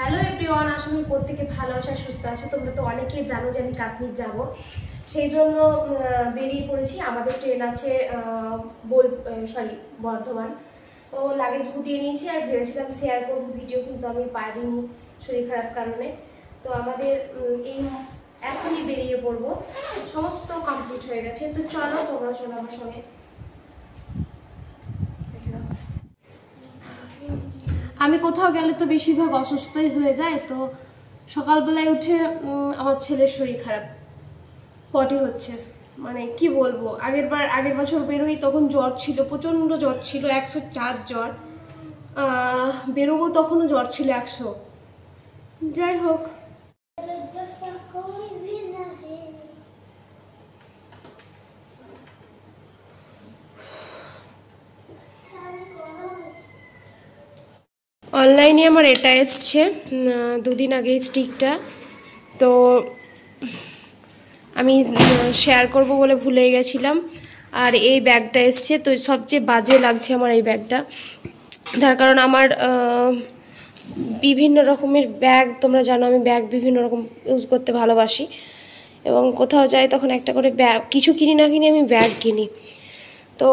Hello everyone, আশা করি প্রত্যেকে ভালো আছে আর সুস্থ আছে। তোমরা তো অনেকেই জানো যে আমি কাশ্মীর যাব, সেই জন্য বেরিয়ে পড়েছি। আমাদের ট্রেন আছে বর্ধমান। তো লাগেজ গুটিয়ে নিয়েছি আর ভেবেছিলাম শেয়ার করবো ভিডিও, কিন্তু আমি পারিনি শরীর খারাপ কারণে। তো আমাদের এই এখনই বেরিয়ে পড়বো, সমস্ত কমপ্লিট হয়ে গেছে। তো চলো তোমরা চলো আমার সঙ্গে। আমি কোথাও গেলে তো বেশিরভাগ অসুস্থই হয়ে যায়। তো সকালবেলায় উঠে আমার ছেলের শরীর খারাপ, পটি হচ্ছে, মানে কি বলবো। আগের বছর বেরোই তখন জ্বর ছিল, প্রচণ্ড জ্বর ছিল, 104 জ্বর। বেরোবো তখনও জ্বর ছিল 100। যাই হোক, অনলাইনে আমার এটা এসছে দুদিন আগে স্টিকটা, তো আমি শেয়ার করব বলে ভুলে গেছিলাম। আর এই ব্যাগটা এসছে, তো সবচেয়ে বাজে লাগছে আমার এই ব্যাগটা, তার কারণ আমার বিভিন্ন রকমের ব্যাগ, তোমরা জানো আমি ব্যাগ বিভিন্ন রকম ইউজ করতে ভালোবাসি, এবং কোথাও যাই তখন একটা করে ব্যাগ, কিছু কিনি না কিনি আমি ব্যাগ কিনি। তো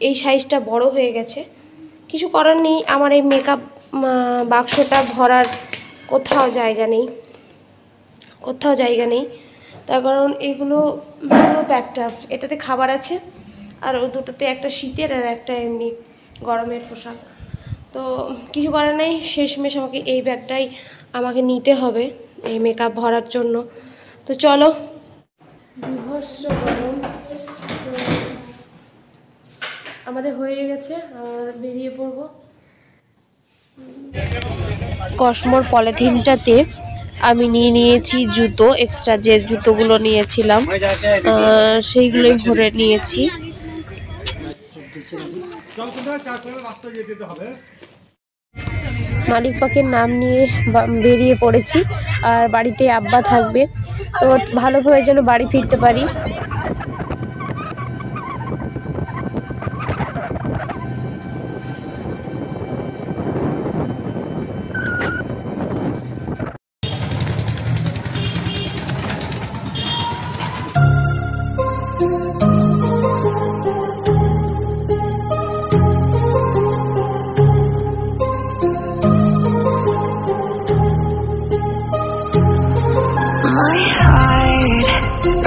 এই সাইজটা বড় হয়ে গেছে, কিছু করার নেই। আমার এই মেকআপ বাক্সটা ভরার কোথাও জায়গা নেই, তার কারণ এগুলো ব্যাগটা, এটাতে খাবার আছে আর ও দুটোতে একটা শীতের আর একটা এমনি গরমের পোশাক। তো কিছু করার নেই, শেষমেশ আমাকে এই ব্যাগটাই আমাকে নিতে হবে এই মেকআপ ভরার জন্য। তো চলো, বিভৎস গরম আমাদের হয়ে গেছে আর বেরিয়ে পড়বো। কসমোর পলিথিনটাতে আমি নিয়েছি জুতো, এক্সট্রা যে জুতোগুলো নিয়েছিলাম সেইগুলোই ভরে নিয়েছি। মালিক পাকের নাম নিয়ে বেরিয়ে পড়েছি, আর বাড়িতে আব্বা থাকবে, তো ভালোভাবে যেন বাড়ি ফিরতে পারি।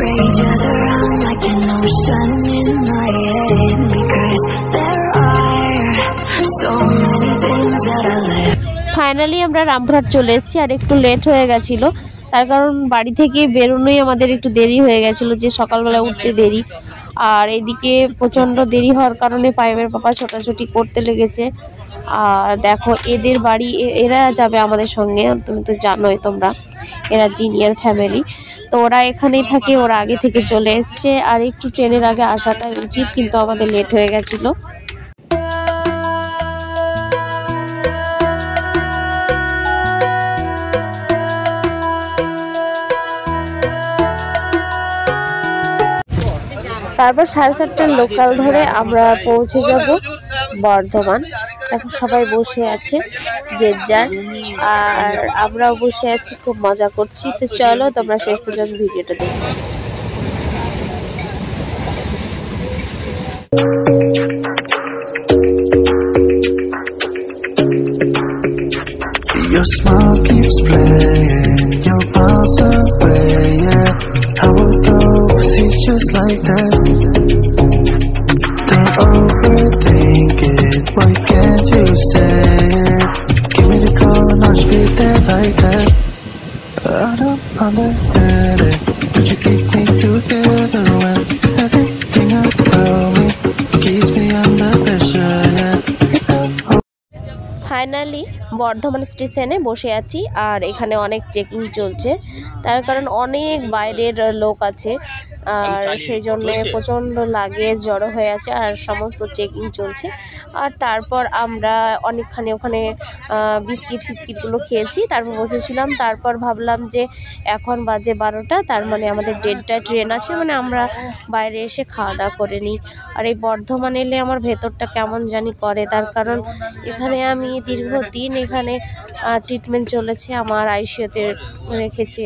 Rages around like an ocean in my head, because there are so many things that I live. Finally আমরা রামপুরহাট চলে এসেছি, আর একটু লেট হয়ে গেছিলো, তার কারণ বাড়ি থেকে বেরোনোই আমাদের একটু দেরি হয়ে গেছিলো, যে সকালবেলা উঠতে দেরি। আর এদিকে প্রচণ্ড দেরি হওয়ার কারণে পায়েমের পাপা ছোটাছুটি করতে লেগেছে। আর দেখো এদের বাড়ি, এরা যাবে আমাদের সঙ্গে, তুমি তো জানোই তোমরা, এরা জিনিয়ার ফ্যামিলি, তো ওরা এখানেই থাকে, ওরা আগে থেকে চলে এসছে। আর একটু ট্রেনের আগে আসাটা উচিত, কিন্তু আমাদের লেট হয়ে গেছিলো। তারপর 7:30টার লোকাল ধরে আমরা পৌঁছে যাব বর্ধমান। এখন সবাই বসে আছে যে যার, আর আমরাও বসে আছি, খুব মজা করছি। তো চলো তোমরা শেষ পর্যন্ত ভিডিওটা দেখো। Your smile keeps playing, your miles away, yeah. How it goes, it's just like that. Don't overthink it, why can't you say it? Give me the call and I'll just be there like that. I don't understand it, but you keep me together when everything around me keeps me under pressure, yeah. It's so finally Bardhaman স্টেশনে বসে আছি, আর এখানে অনেক checking চলছে, তার কারণ অনেক বাইরের লোক আছে, আর সেই জন্য প্রচণ্ড লাগেজ জড়ো হয়ে আছে, আর সমস্ত চেকিং চলছে। আর তারপর আমরা অনেকখানি ওখানে বিস্কিটগুলো খেয়েছি, তারপর বসেছিলাম। তারপর ভাবলাম যে এখন বাজে 12টা, তার মানে আমাদের 1:30টায় ট্রেন আছে, মানে আমরা বাইরে এসে খাওয়া দাওয়া করে নিই। আর এই বর্ধমান এলে আমার ভেতরটা কেমন জানি করে, তার কারণ এখানে আমি দীর্ঘদিন এখানে ট্রিটমেন্ট চলেছে, আমার আইসিইউতে রেখেছে,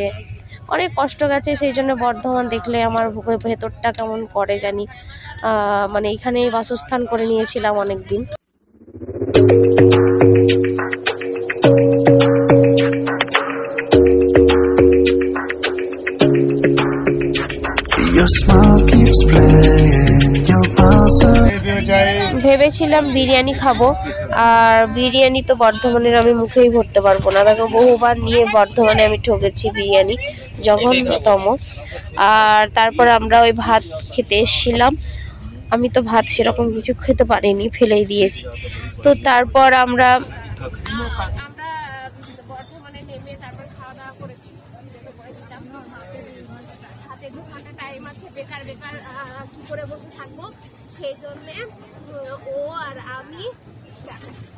অনেক কষ্ট গেছে। সেই জন্য বর্ধমান দেখলে আমার ভেতরটা কেমন করে জানি, মানে এখানেই বাসস্থান করে নিয়েছিলাম অনেক দিন। Your smile keeps playing, your pulse of ভেবেছিলাম বিরিয়ানি খাবো, আর বিরিয়ানি তো বর্ধমানের আমি মুখেই ভরতে পারবো না। দেখো বহুবার নিয়ে বর্ধমানে আমি ঠকেছি বিরিয়ানি, জঘন্যতম। আর তারপর আমরা ওই ভাত খেতে এসেছিলাম, আমি তো ভাত সেরকম কিছু খেতে পারিনি, ফেলেই দিয়েছি। তো তারপর আমরা বর্ধমানে নেমে তারপর খাওয়া দাওয়া করেছি, হাতে 2 ঘন্টা টাইম আছে, বেকার বেকার কি করে বসে থাকবো, সেই জন্যে ও আর আমি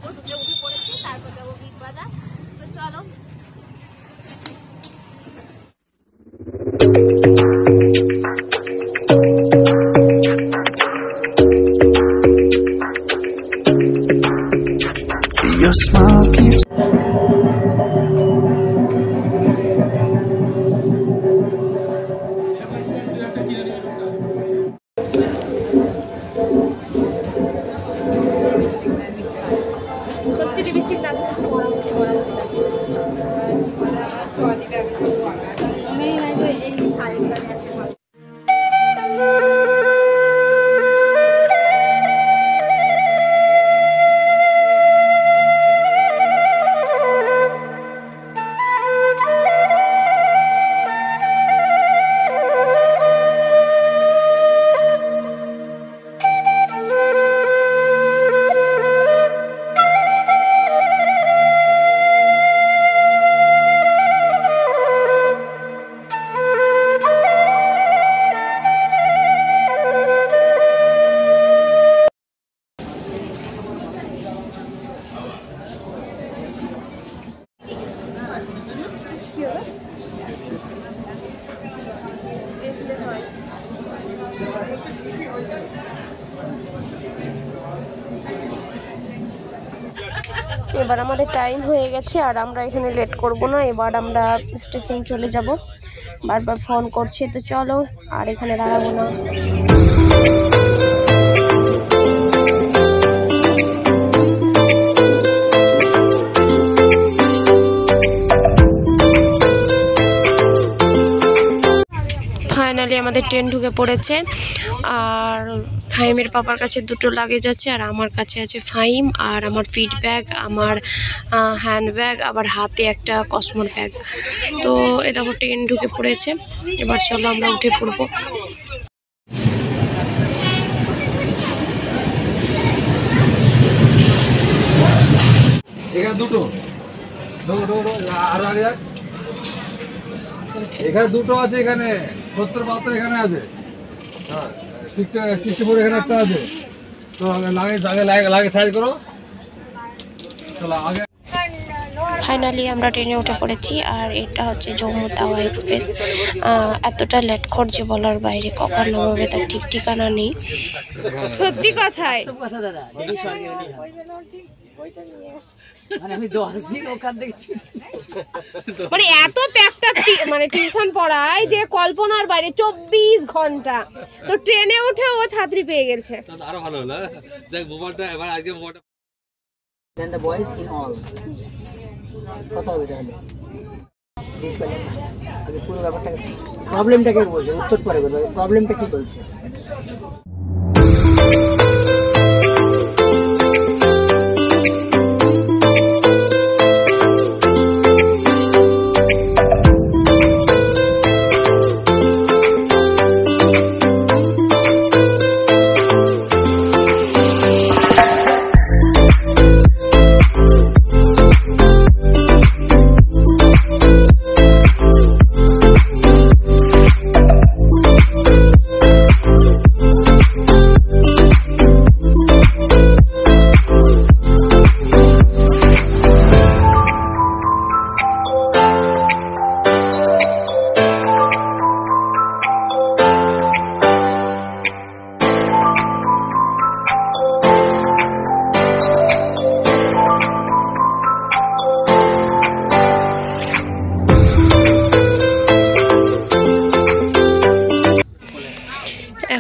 টোটোতে উঠে পড়েছি। তারপর যাবো বিগ বাজার। তো চলো। your smile keeps সত্যি লিপস্টিক না এবার আমাদের টাইম হয়ে গেছে, আর আমরা এখানে লেট করব না। এবার আমরা স্টেশন চলে যাব, বারবার ফোন করছে, তো চলো আর এখানে দাঁড়াবো না। ফাইনালি আমাদের ট্রেন ঢুকে পড়েছে, আর ফাইমের পাপার কাছে 2টো লাগেজ আছে, আর আমার কাছে আছে ফাইম আর আমার ফিট ব্যাগ, আমার হ্যান্ড ব্যাগ, আবার হাতে একটা কসমোর ব্যাগ। তো এ দেখো ট্রেন ঢুকে পড়েছে, এবার চলো আমরা উঠে পড়বো। এখানে দুটো আর আগে যাক, এখানে দুটো আছে, এখানে 70-72 এখানে আছে, হ্যাঁ 64 এখানে একটা আছে। তো লাগে সাইজ করো, চলো আগে। ফাইনালি আমরা ট্রেনে উঠে পড়েছি, আর এটা হচ্ছে জম্মু তাওয়া এক্সপ্রেস। এতটা লেট করছে বলার বাইরে, কখন নামাবে তার ঠিক ঠিকানা নেই। সত্যি কথাই মানে এত প্যাকটা মানে টিউশন পড়ায় যে কল্পনার বাইরে, 24 ঘন্টা। তো ট্রেনে উঠে ও ছাত্রী পেয়ে গেছে, আরো ভালো হলো। দেখ মোবাইলটা এবার আজকে মোবাইলটা Then the voice in all. কত হবে তাহলে? ডিসপ্লে আগে পুরো ব্যাপারটা প্রবলেমটাকে বলছে, উত্তর পরে বলবে প্রবলেমটা কি বলছে।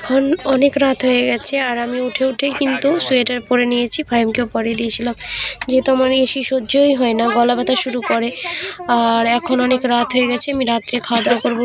এখন অনেক রাত হয়ে গেছে আর আমি উঠে উঠে কিন্তু সোয়েটার পরে নিয়েছি, ফাহিমকেও পরিয়ে দিয়েছিলাম, যেহেতু আমার এসি সহ্যই হয় না, গলা ব্যথা শুরু করে। আর এখন অনেক রাত হয়ে গেছে, আমি রাত্রে খাওয়া দাওয়া করবো।